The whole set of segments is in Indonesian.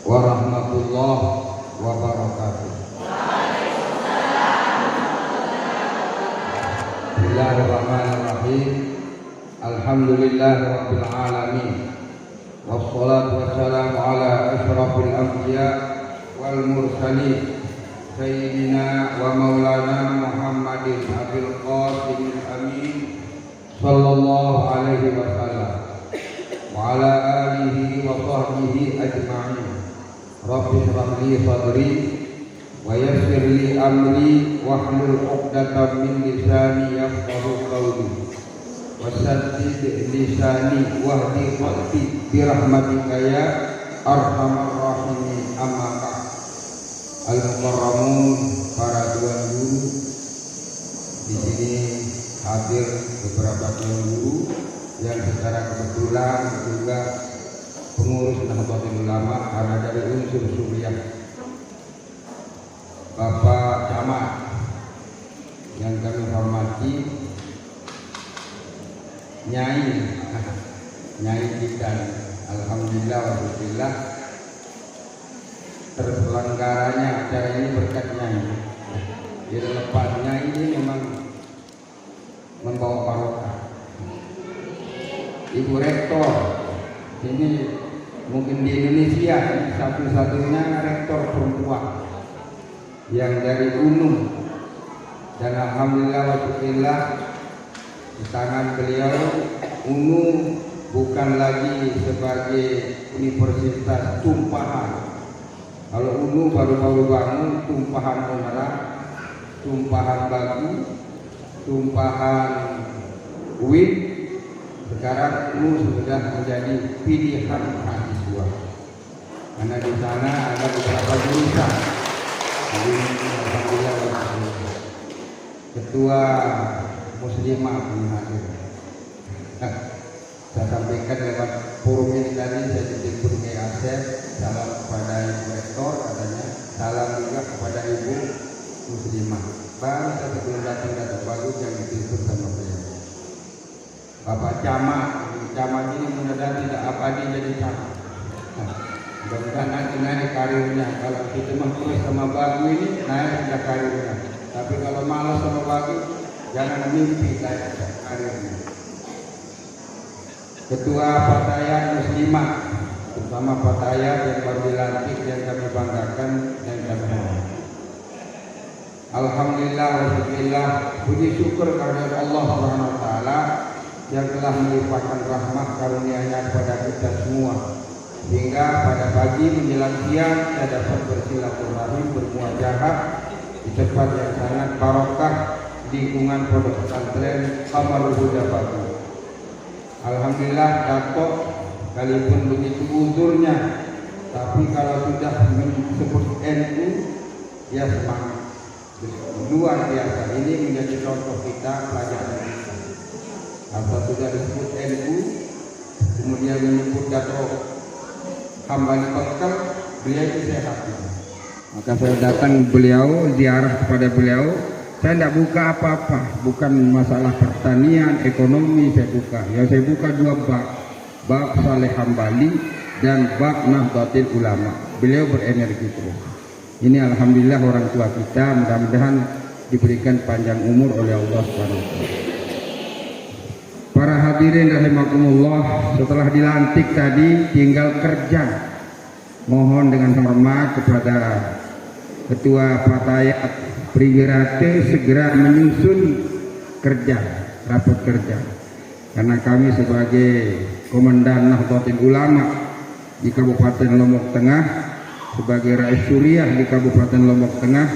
warahmatullahi wabarakatuh. Bismillahirrahmanirrahim. Alhamdulillahirabbil alamin. Wassalatu wassalamu ala asyrafil anbiya wal mursalin sayyidina wa maulana Muhammadin abil qasimil amin sallallahu alaihi wasallam wa ala alihi wa sahbihi ajma'in. Rabbi shrah li sadri wa yassir li amri wahlul 'uqdatam min lisani yafqahu qawli wasaddid lisani wahdi qalbi bi rahmatika ya arhamar rahimin. Amma ba'd. Al-mukarramun, para tuan guru, di sini hadir beberapa tuan guru yang secara kebetulan juga pengurus Nahdlatul Ulama karena dari unsur suriah. Bapak Camat yang kami hormati, Nyai kita, alhamdulillah walhamdulillah terselenggaranya acara ini berkat Nyai. Di lepasnya ini memang membawa barokah. Ibu Rektor ini mungkin di Indonesia satu-satunya rektor perempuan yang dari UNU, dan alhamdulillah walhamdulillah di tangan beliau UNU bukan lagi sebagai universitas tumpahan. Kalau UNU baru bangun tumpahan mineral, tumpahan batu, tumpahan uin. Sekarang UNU sudah menjadi pilihan mahasiswa karena di sana ada beberapa jurusan. Ketua Muslimah hadir. Saya sampaikan lewat forum ini tadi, saya dijemput ke Asep, salam kepada Ibu Rektor, katanya salam juga kepada Ibu Muslimah. Baru saya belum datang bagus yang dijemput sama beliau. Bapak Camat ini mudah-mudahan tidak abadi jadi camat. Mudah-mudahan nanti naik karirnya. Kalau kita terus sama bagu ini naik sudah karirnya. Tapi kalau malas sama bagu, jangan mimpi naik karirnya. Ketua Fatayat Muslimah, terutama Fatayat yang baru dilantik, yang kami banggakan dan kami hormati. Alhamdulillah walhamdulillah, puji syukur kepada Allah Subhanahu wa taala yang telah melimpahkan rahmat karunia-Nya kepada kita semua, hingga pada pagi menjelang siang kita dapat bersilaturahim, bermuajahat di tempat yang sangat barokah di lingkungan Pondok Pesantren Qamarul Huda Batu. Alhamdulillah, Dato sekalipun begitu uzurnya, tapi kalau sudah menyebut NU, ya semangat luar biasa. Ini menjadi contoh kita, pelajaran kita. Kalau sudah disebut NU, kemudian menyebut Dato Hambali Bekal, beliau itu sehat. Maka saya datang beliau, ziarah kepada beliau. Saya tidak buka apa-apa, bukan masalah pertanian, ekonomi saya buka. Ya saya buka dua bab Saleh Hambali dan bab Nahdlatul Ulama. Beliau berenergi terus. Ini alhamdulillah orang tua kita, mudah-mudahan diberikan panjang umur oleh Allah Subhanahu wa taala. Para hadirin rahimakumullah, setelah dilantik tadi tinggal kerja. Mohon dengan hormat kepada Ketua Fatayat Prigirate segera menyusun kerja, rapat kerja. Karena kami sebagai Komandan Nahdlatul Ulama di Kabupaten Lombok Tengah, sebagai Rais Suriah di Kabupaten Lombok Tengah,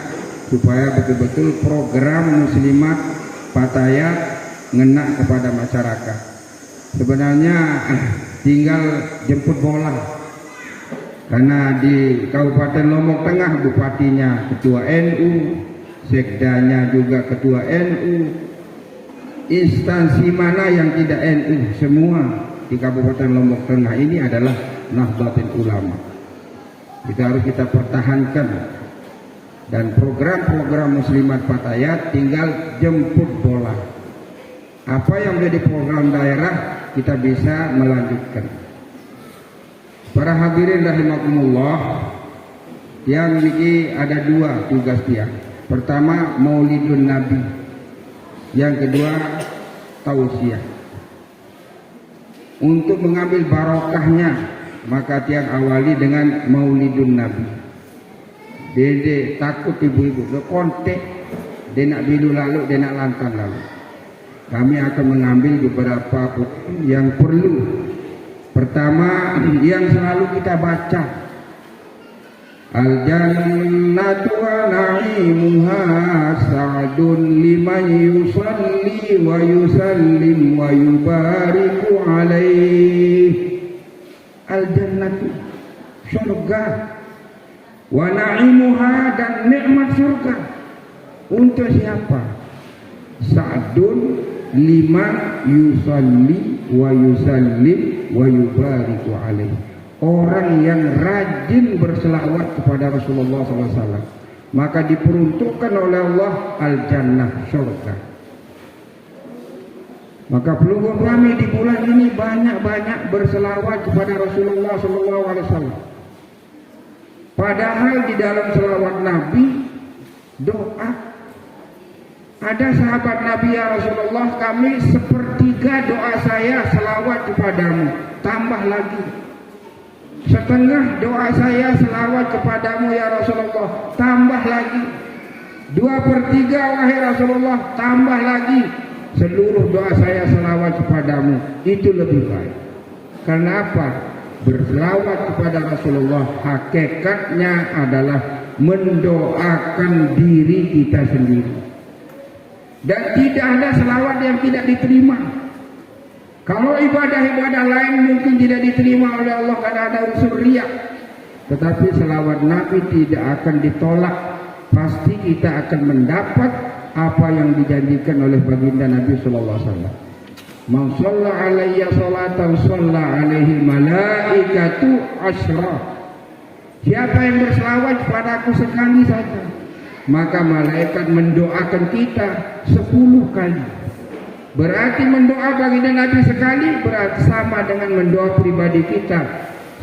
supaya betul-betul program muslimat Fatayat ngena kepada masyarakat. Sebenarnya tinggal jemput bola, karena di Kabupaten Lombok Tengah bupatinya ketua NU, sekdanya juga ketua NU, instansi mana yang tidak NU, semua di Kabupaten Lombok Tengah ini adalah Nahdlatul Ulama. Itu harus kita pertahankan, dan program-program muslimat Fatayat tinggal jemput bola. Apa yang menjadi program daerah kita bisa melanjutkan. Para hadirin rahimakumullah, yang ini ada dua tugas dia. Pertama Maulidun Nabi, yang kedua tausiah. Untuk mengambil barokahnya, maka tiang awali dengan Maulidun Nabi. Dede takut ibu-ibu, lo kontek, dia nak bilu lalu, dia nak lantang lalu. Kami akan mengambil beberapa buku yang perlu. Pertama yang selalu kita baca, Al-jannatu wa na'imuha sa'dun liman yusalli wa yusallim wa yubariku alaih. Al-jannatu, surga, wa na'imuha, dan nikmat surga. Untuk siapa? Sa'dun liman yusalli wa yusallim wa yubariku alaih. Orang yang rajin berselawat kepada Rasulullah SAW, maka diperuntukkan oleh Allah al-jannah, surga. Maka perlu kami di bulan ini banyak-banyak berselawat kepada Rasulullah SAW. Padahal di dalam selawat Nabi doa. Ada sahabat Nabi, ya Rasulullah, kami sepertiga doa saya selawat kepadamu, tambah lagi. Setengah doa saya selawat kepadamu ya Rasulullah, tambah lagi. 2/3 wahai Rasulullah, tambah lagi. Seluruh doa saya selawat kepadamu. Itu lebih baik. Karena apa? Berselawat kepada Rasulullah hakikatnya adalah mendoakan diri kita sendiri. Dan tidak ada selawat yang tidak diterima. Kalau ibadah-ibadah lain mungkin tidak diterima oleh Allah karena ada unsur riya, tetapi selawat Nabi tidak akan ditolak. Pasti kita akan mendapat apa yang dijanjikan oleh baginda Nabi sallallahu alaihi wasallam. Man shalla alayya salatan shalla alaihi malaikatu asyra. Siapa yang berselawat kepadaku sekali saja, maka malaikat mendoakan kita 10 kali. Berarti mendoa baginda Nabi sekali berarti sama dengan mendoa pribadi kita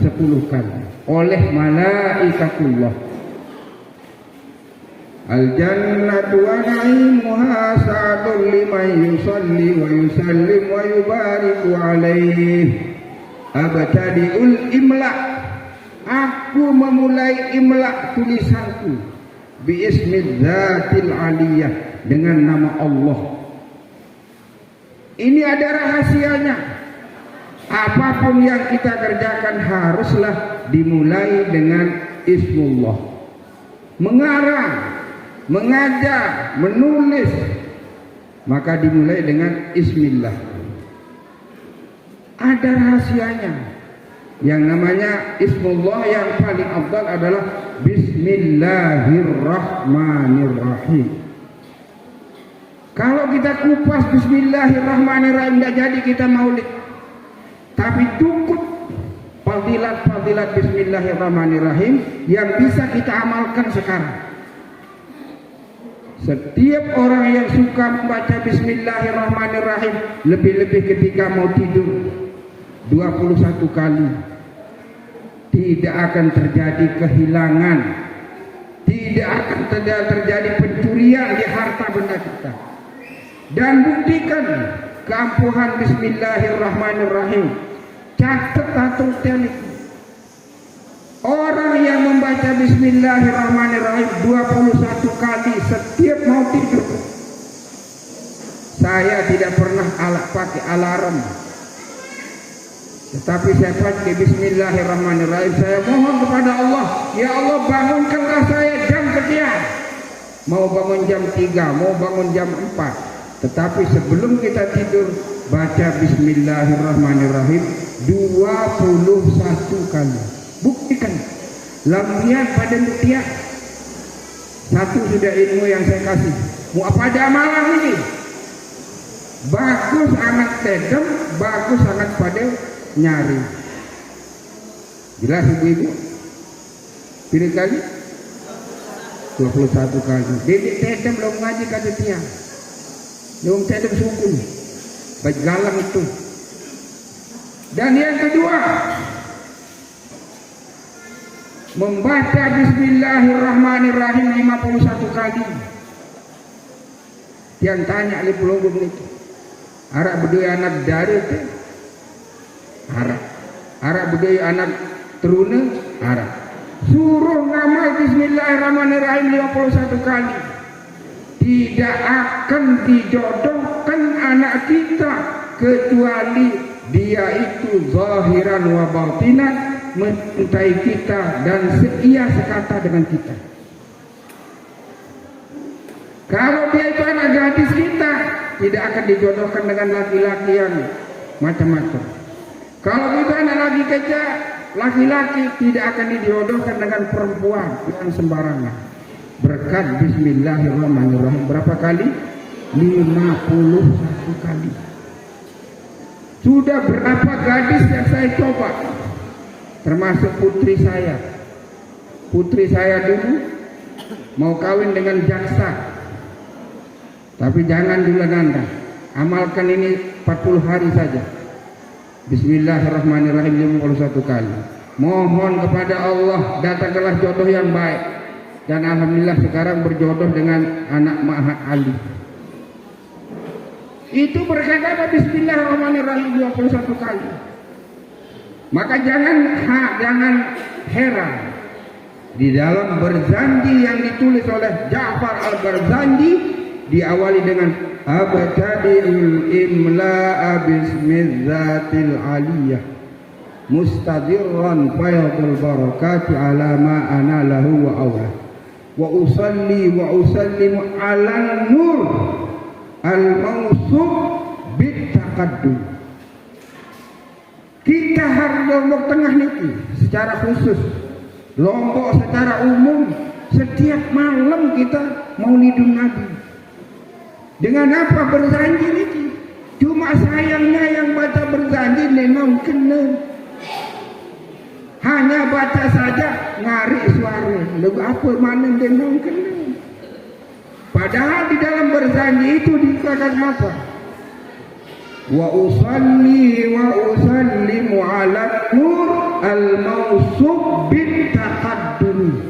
10 kali oleh malaikatullah. Al-jannatu wa na'imuha sa'dun liman yusalli wa yusallim wa yubariku alaih. Abtadi'ul imla, aku memulai imla tulisanku biismidzatil aliyah, dengan nama Allah. Ini ada rahasianya. Apapun yang kita kerjakan haruslah dimulai dengan Ismullah. Mengarang, mengajar, menulis, maka dimulai dengan Ismillah. Ada rahasianya. Yang namanya Ismullah yang paling afdal adalah Bismillahirrahmanirrahim. Kalau kita kupas Bismillahirrahmanirrahim, tidak jadi kita maulid. Tapi cukup fadilat-fadilat Bismillahirrahmanirrahim yang bisa kita amalkan sekarang. Setiap orang yang suka membaca Bismillahirrahmanirrahim, lebih-lebih ketika mau tidur 21 kali, tidak akan terjadi kehilangan, tidak akan terjadi pencurian di harta benda kita. Dan buktikan keampuhan Bismillahirrahmanirrahim. Catat atau telik. Orang yang membaca Bismillahirrahmanirrahim 21 kali setiap mau tidur. Saya tidak pernah pakai alarm, tetapi saya pakai Bismillahirrahmanirrahim. Saya mohon kepada Allah, ya Allah bangunkanlah saya jam sekian. Mau bangun jam 3, mau bangun jam 4. Tetapi sebelum kita tidur, baca Bismillahirrahmanirrahim 21 kali. Buktikan. Lampian pada tiap. Satu sudah ilmu yang saya kasih. Mau apa ada amalan ini? Bagus anak tedem, bagus anak pada nyari. Jelas ibu-ibu? Pilih kali? 21 kali. Dedek tedem belum ngaji kata tiang. Belum tedem sukun. Baik galang itu. Dan yang kedua, membaca Bismillahirrahmanirrahim 51 kali. Yang tanya oleh pelunggung itu, Arab budaya anak dari itu Arab budaya anak teruna Arab. Suruh ngamal Bismillahirrahmanirrahim 51 kali. Tidak akan dijodohkan anak kita kecuali dia itu zahiran wa batinan, mencintai kita dan seia sekata dengan kita. Kalau dia itu anak gadis kita, tidak akan dijodohkan dengan laki-laki yang macam-macam. Kalau itu anak laki-laki, tidak akan dijodohkan dengan perempuan yang sembarangan. Berkat Bismillahirrahmanirrahim berapa kali? 51 kali. Sudah berapa gadis yang saya coba, termasuk putri saya. Putri saya dulu mau kawin dengan jaksa, tapi jangan dulu Anda amalkan ini 40 hari saja. Bismillahirrahmanirrahim 51 kali. Mohon kepada Allah datangkanlah jodoh yang baik. Dan alhamdulillah sekarang berjodoh dengan anak Mahat Ali. Itu berkata Bismillahirrahmanirrahim 21 kali. Maka jangan heran di dalam Barzanji yang ditulis oleh Ja'far al-Barzanji diawali dengan abtadi'ul imla'a bismizzatil aliyah mustadirran fayadul barakati ala ma ana lahu wa awla wa usalli wa usallimu ala nur al-mawsuf bit taqaddum. Kita harus Lombok Tengah niki secara khusus, Lombok secara umum, setiap malam kita maulidun Nabi. Dengan apa? Berzanji niki. Cuma sayangnya yang baca berzanji memang kena. Hanya baca saja ngarik suara. Lagu apa mana memang kena. Padahal di dalam berzanji itu dikatakan apa? Wa usalli wa usallimu ala nur al-mawsuf bit taqaddum.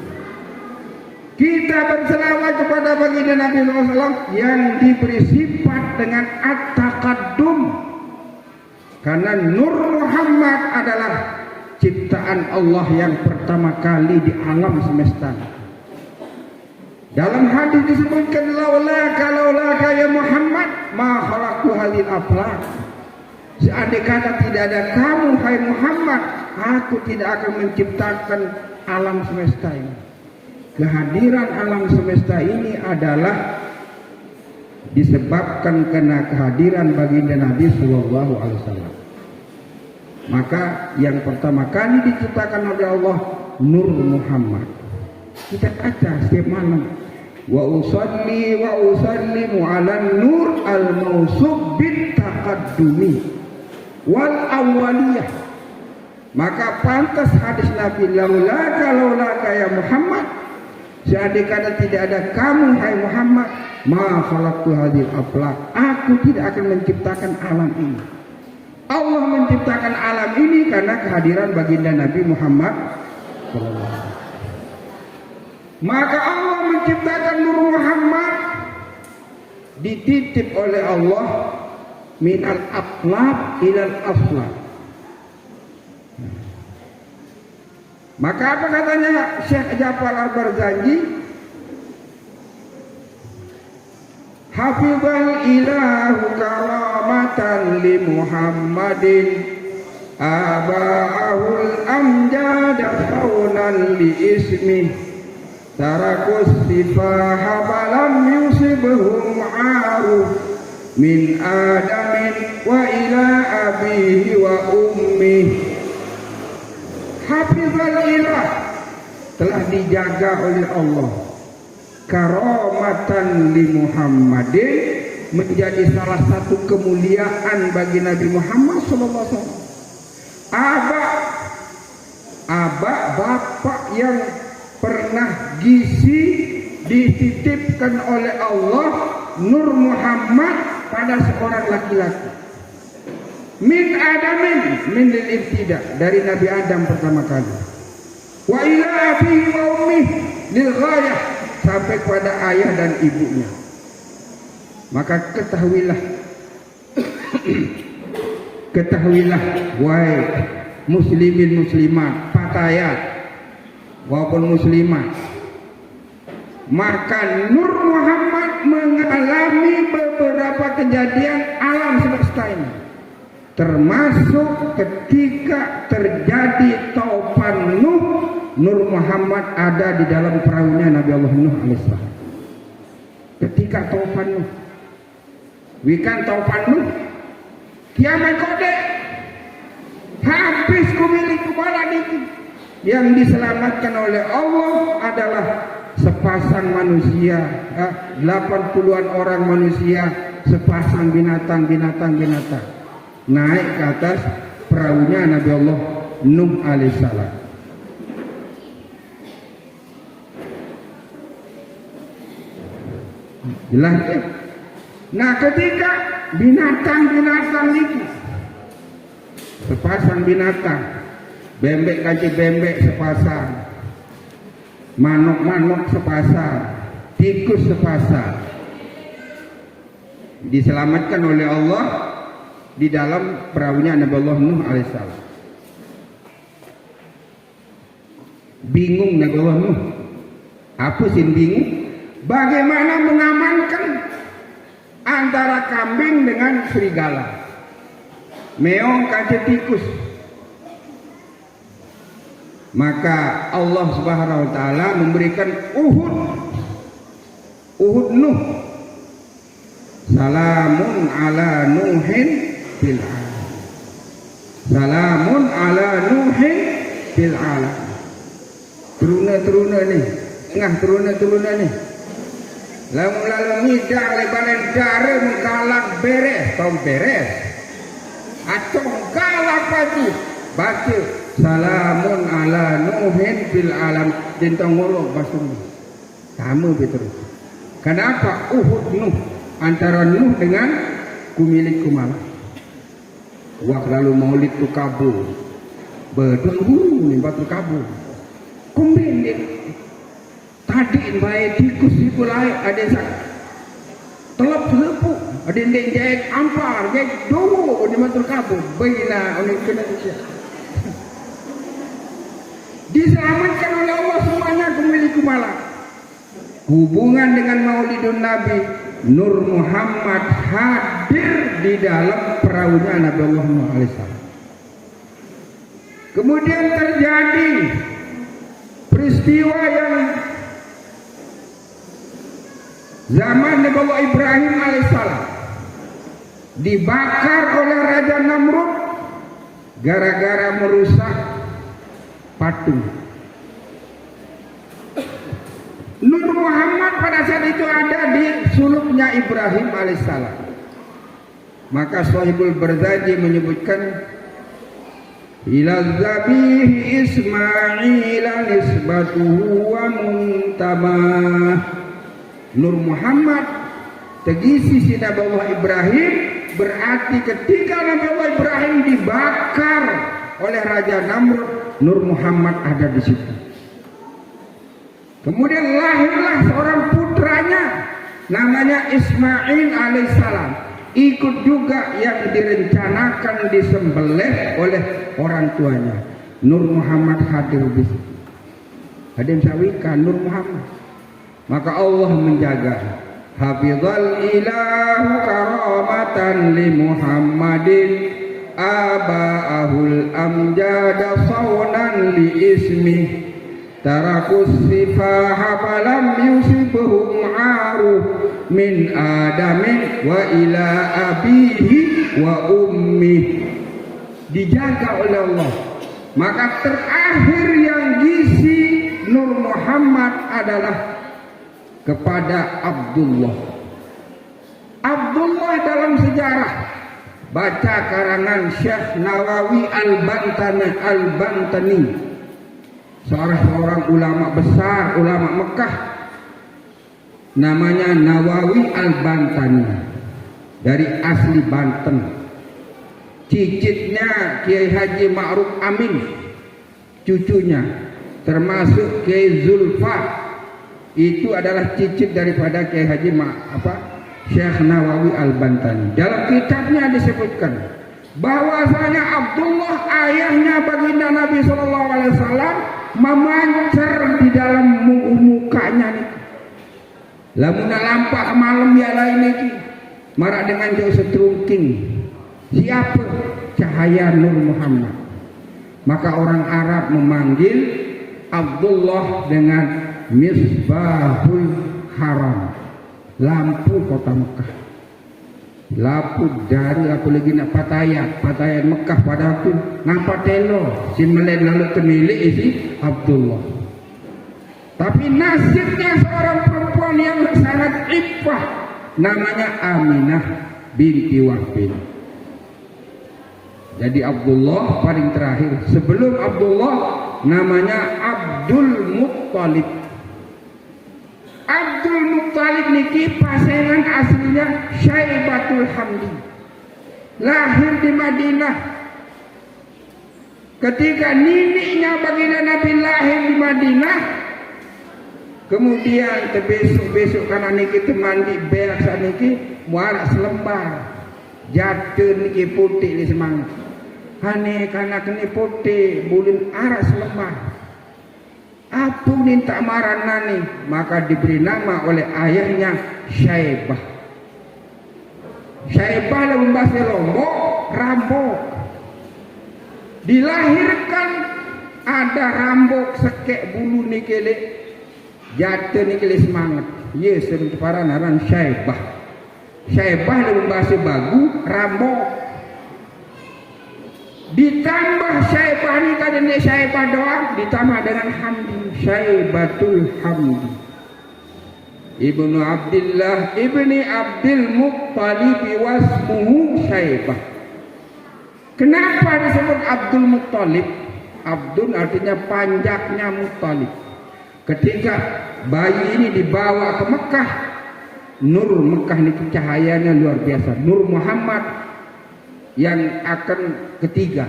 Kita berselawat kepada baginda Nabi SAW yang diberi sifat dengan at-taqaddum. Karena Nur Muhammad adalah ciptaan Allah yang pertama kali di alam semesta. Dalam hadis disebutkan laulaka ya Muhammad ma khalaqtu hadhil aflaq. Seandainya kata tidak ada kamu hai Muhammad, aku tidak akan menciptakan alam semesta ini. Kehadiran alam semesta ini adalah disebabkan karena kehadiran baginda Nabi Sallallahu Alaihi Wasallam. Maka yang pertama kali diciptakan oleh Allah Nur Muhammad. Kita baca setiap malam. Wa usalli wa usallimu ala nur al-mawsuf bit taqaddumi wal awwaliyah. Maka pantas hadis Nabi laulaka ya Muhammad, seandainya tidak ada kamu hai Muhammad, ma khalaqtu hadhil aflaq, aku tidak akan menciptakan alam ini. Allah menciptakan alam ini karena kehadiran baginda Nabi Muhammad sallallahu alaihi wasallam. Maka Allah menciptakan Nur Muhammad dititip oleh Allah minal aflaq ilal aflaq. Maka apa katanya Syekh Ja'far al-Barzanji? Hafizal ilahu karamatan li Muhammadin aba'ahul amjada kaunan li ismi tarakus sifaha balam yusibhum aruf min adamin wa ila abihi wa ummihi. Hafizal ilah telah dijaga oleh Allah karamatan li Muhammadin, menjadi salah satu kemuliaan bagi Nabi Muhammad sallallahu alaihi wasallam. Abak bapak yang pernah gizi dititipkan oleh Allah Nur Muhammad pada seorang laki-laki. Min adamin min lil ibtida, dari Nabi Adam pertama kali. wa ila abihi wa ummih lil ghayah, sampai pada ayah dan ibunya. Maka ketahuilah wahai muslimin muslimat, fatayat walaupun muslimat, maka Nur Muhammad mengalami beberapa kejadian alam semesta ini, termasuk ketika terjadi taufan Nuh. Nur Muhammad ada di dalam perahunya Nabi Allah Nuh alaihissalam. Ketika taufan Nuh, wikan taufan Nuh, kiamat kode, habis kumilik kepala itu. Yang diselamatkan oleh Allah adalah sepasang manusia, 80-an orang manusia, sepasang binatang naik ke atas perahunya Nabi Allah Nuh alaihissalam. Jelas ya? Nah, ketika binatang itu, sepasang binatang, bembek kaji bembek sepasang, manuk sepasang, tikus sepasang, diselamatkan oleh Allah di dalam perahunya Nabi Allah Nuh alaihissalam. Bingung Nabi Allah Nuh, apa sih bingung? Bagaimana mengamankan antara kambing dengan serigala, meong kaji tikus. Maka Allah Subhanahu wa taala memberikan Uhud Nuh, salamun ala Nuhin fil alam, salamun ala Nuhin fil alam. Teruna nih, tengah teruna nih. Lalu ngidang lebaran dara menggalak beres, tong beres. Atau galak pagi baca salamun ala Nuhin fil alam, dintong ngolok basung. Kamu betul. Kenapa Uhud Nuh, antara Nuh dengan kumilik kumala. Wah lalu maulid tu kabur. Betul ni batu kabur. Kumilik tadi baik tikus itu lain ada sak telap selepu ada yang jahit ampar jahit dowo di matul kabur baina oleh kena diselamatkan oleh Allah semuanya kembali ke malam. Hubungan dengan Maulidun Nabi, Nur Muhammad hadir di dalam perahunya Nabi Allah Nuh alaihissalam. Kemudian terjadi peristiwa yang zaman Nabi Allah Ibrahim alaihissalam dibakar oleh Raja Namrud gara-gara merusak patung. Nur Muhammad pada saat itu ada di sulupnya Ibrahim alaihissalam. Maka Shahibul Barzanji menyebutkan ila zabihi Ismail nisbatuhu wa muntamah. Nur Muhammad tegisi si Nabi Allah Ibrahim, berarti ketika Nabi Allah Ibrahim dibakar oleh Raja Namrud, Nur Muhammad ada di situ. Kemudian lahirlah seorang putranya namanya Ismail alaihissalam, ikut juga yang direncanakan disembelih oleh orang tuanya. Nur Muhammad hadir di situ. Hadir sawikan Nur Muhammad. Maka Allah menjaga. Hafizal ilahu karamatan li Muhammadin aba'ahul amjada sawnan li ismi tarakus sifaha falam yusibhum aruh min adamin wa ila abihi wa ummi. Dijaga oleh Allah. Maka terakhir yang gizi Nur Muhammad adalah kepada Abdullah. Abdullah dalam sejarah, baca karangan Syekh Nawawi Al-Bantani, seorang ulama besar, ulama Mekah, namanya Nawawi Al-Bantani, dari asli Banten. Cicitnya Kiai Haji Ma'ruf Amin, cucunya termasuk Kiai Zulfa, itu adalah cicit daripada Kiai Haji Syekh Nawawi Al-Bantani. Dalam kitabnya disebutkan bahwasanya Abdullah ayahnya baginda Nabi SAW memancar di dalam mukanya nih. Lamun lampak malam ya lain iki marak dengan jauh setrungking. Siapa? Cahaya Nur Muhammad. Maka orang Arab memanggil Abdullah dengan Misbahul Haram, lampu kota Mekah. Lampu dari apa lagi nak patayan Mekah pada waktu nampak telo si meled lalu termilik isi Abdullah. Tapi nasibnya seorang perempuan yang sangat iffah, namanya Aminah binti Wahbin. Jadi Abdullah paling terakhir. Sebelum Abdullah namanya Abdul Muttalib. Abdul Muttalib niki pasangan aslinya Syaibatul Hamdi. Lahir di Madinah. Ketika niniknya baginda Nabi lahir di Madinah, kemudian besok karena niki temandi beak saat niki muarak selembar. Jatuh niki putih di semangat. Hane karena kini putih bulin aras lemah. Apa minta marah nani, maka diberi nama oleh ayahnya Syaibah. Syaibah dalam bahasa Lombok rambok. Dilahirkan ada rambok sekek bulu nikele. Jatuh nikele semangat. Yes, para naran Syaibah. Syaibah dalam bahasa Bagu rambok. Ditambah Syaibah ini kadang Syaibah doang, ditambah dengan Hamdi, Syaibatul Hamdi. Ibnu Abdullah ibni Abdul Muttalib wasmuhu Syaibah. Kenapa disebut Abdul Muttalib? Abdul artinya panjangnya Muttalib. Ketika bayi ini dibawa ke Mekah, Nur Mekah ini cahayanya luar biasa. Nur Muhammad yang akan ketiga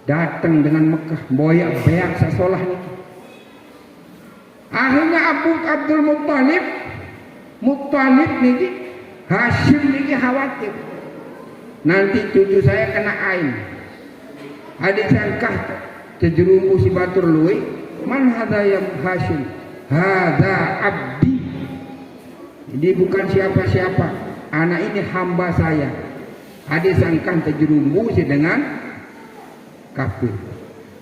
datang dengan Mekah boyak beak sesolah ini. Akhirnya Abdul Muttalib niki Hashim niki khawatir nanti cucu saya kena ain. Adik sangkah terjerumus si batur luwe, man hadza ya Hashim, hadza abdi. Ini bukan siapa-siapa, anak ini hamba saya. Adik sangkan terjerumus dengan kafir,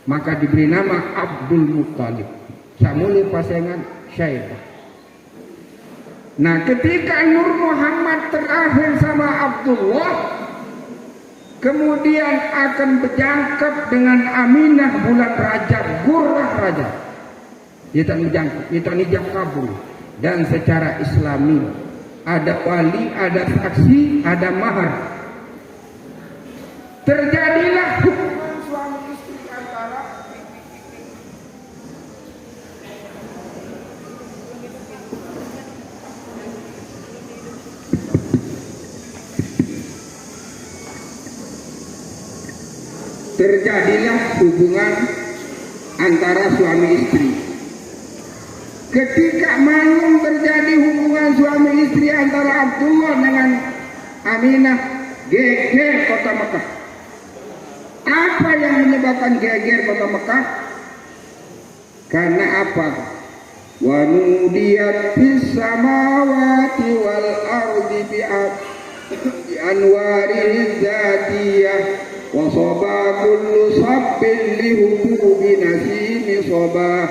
maka diberi nama Abdul Muttalib. Samuli pasangan Syaibah. Nah, ketika Nur Muhammad terakhir sama Abdullah, kemudian akan berjangkep dengan Aminah bulan Rajab, Gurrah Rajab. Dia tak menjangkep, dia tak nijab kabul. Dan secara Islami ada wali, ada saksi, ada mahar. Terjadilah hubungan suami istri antara suami istri. Ketika malam terjadi hubungan suami istri antara Abdullah dengan Aminah, geger kota Mekah. Apa yang menyebabkan geger kota Mekah? Karena apa? Wa nudiyat fis samawati wal ardi bi anwarihi dzatiyah wa saba kullu sabbin li hububi nasimi sabah.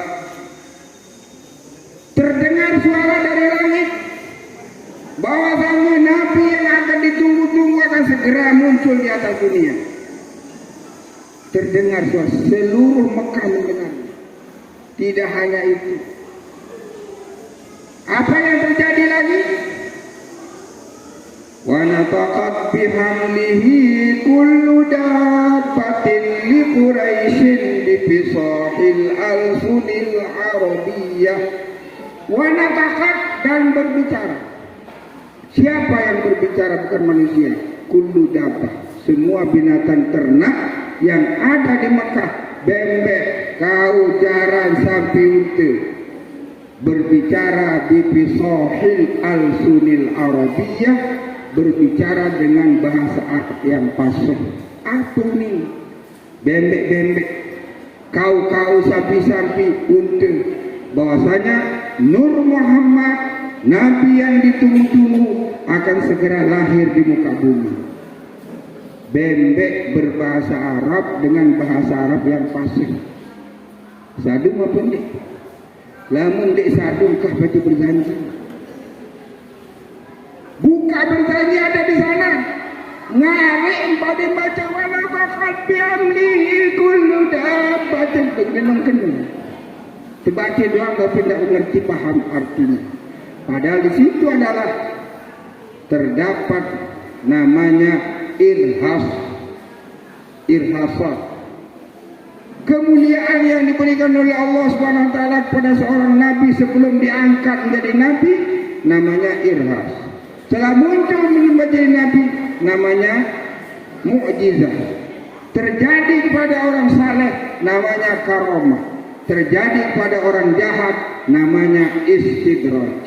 Terdengar suara dari langit bahwasanya Nabi yang akan ditunggu-tunggu akan segera muncul di atas dunia. Terdengar suara, seluruh Mekah mendengar. Tidak hanya itu, apa yang terjadi lagi? Wa nataqat bihamlihi kullu dabbatin li Quraisyin bi fisahil alsunil arabiyyah. Wa nataqat, dan berbicara. Siapa yang berbicara? Bukan manusia. Kullu dabbah, semua binatang ternak yang ada di Mekah bembek kau jaran sampai untuk berbicara di fisahil al-sunil arabiyah, berbicara dengan bahasa Arab yang fasih. Apa nih? Bembek-bembek kau sampai untuk bahwasanya Nur Muhammad, Nabi yang ditunggu-tunggu akan segera lahir di muka bumi. Bembek berbahasa Arab dengan bahasa Arab yang fasih. Sadu maupun dek. Lamun dek sadu kah baca berjanji. Buka berjanji ada di sana. Ngarik pada baca wala faqad bi'amlihi kullu dabbatin. Kenang-kenang. Terbaca doang tapi tidak mengerti paham artinya. Padahal di situ adalah terdapat namanya irhasat, kemuliaan yang diberikan oleh Allah Subhanahu wa taala kepada seorang nabi sebelum diangkat menjadi nabi, namanya irhas. Setelah muncul menjadi nabi, namanya mukjizat. Terjadi kepada orang saleh, namanya karamah. Terjadi kepada orang jahat, namanya istidraj.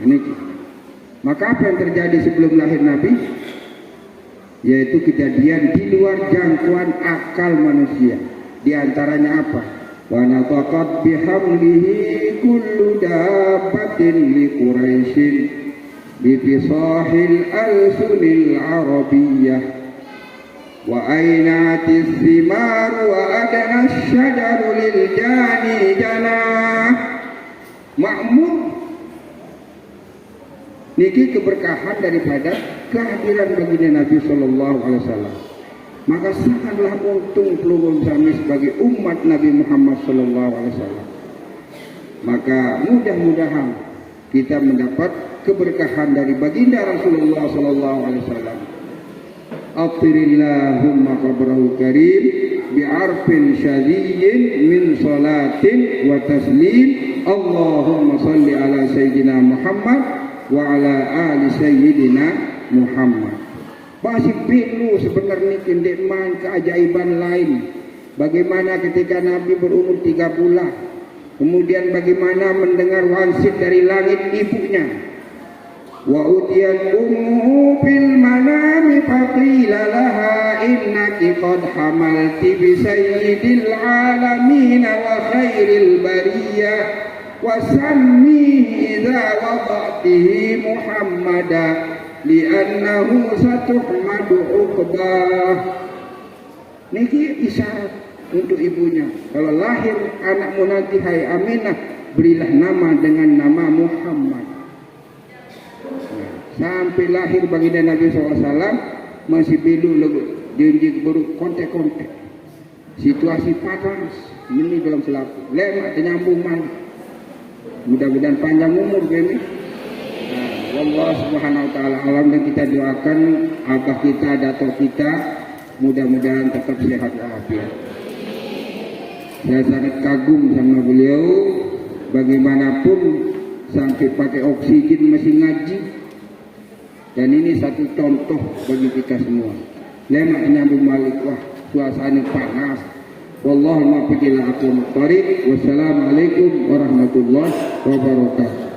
Ini. Maka apa yang terjadi sebelum lahir Nabi? Yaitu kejadian di luar jangkauan akal manusia. Di antaranya apa? Wa nataqat bihamlihi kullu dabbatin li Quraisyin bi fisahil al-sunil arabiyyah wa ainatis thimar wa adana asy-syajaru lil jani janah ma'mur. Niki keberkahan daripada kehadiran baginda Nabi Sallallahu Alaihi Wasallam. Maka sangatlah untung pelurun kami sebagai umat Nabi Muhammad Sallallahu Alaihi Wasallam. Maka mudah-mudahan kita mendapat keberkahan dari baginda Rasulullah Sallallahu Alaihi Wasallam. Atirillahumma qabrahu karim bi'arfin syadiyyin min salatin wa taslim. Allahumma salli ala sayyidina Muhammad wa ala ali sayyidina Muhammad. Masih perlu sebenarnya kendekman keajaiban lain. Bagaimana ketika Nabi berumur 3 bulan, kemudian bagaimana mendengar wansit dari langit ibunya. Wa utiyat ummuhu fil manami faqila laha innaki qad hamalti bi sayyidil alamin wa khairil bariyah wasammihi idza wada'tihi Muhammadan li'annahu satuhmadu uqbah. Niki isyarat untuk ibunya. Kalau lahir anakmu nanti hai Aminah, berilah nama dengan nama Muhammad. Sampai lahir baginda Nabi SAW masih belum jenjik buruk kontek-kontek. Situasi panas ini dalam selaku. Lemak nyambung mana. Mudah-mudahan panjang umur ini. Allah Subhanahu wa taala alam, dan kita doakan abah kita, datuk kita mudah-mudahan tetap sehat walafiat. Saya sangat kagum sama beliau, bagaimanapun sampai pakai oksigen masih ngaji. Dan ini satu contoh bagi kita semua. Lemak nyambung malik, wah suasana panas. Wallahu muwaffiq ila aqwamit thoriq. Wassalamualaikum warahmatullahi wabarakatuh.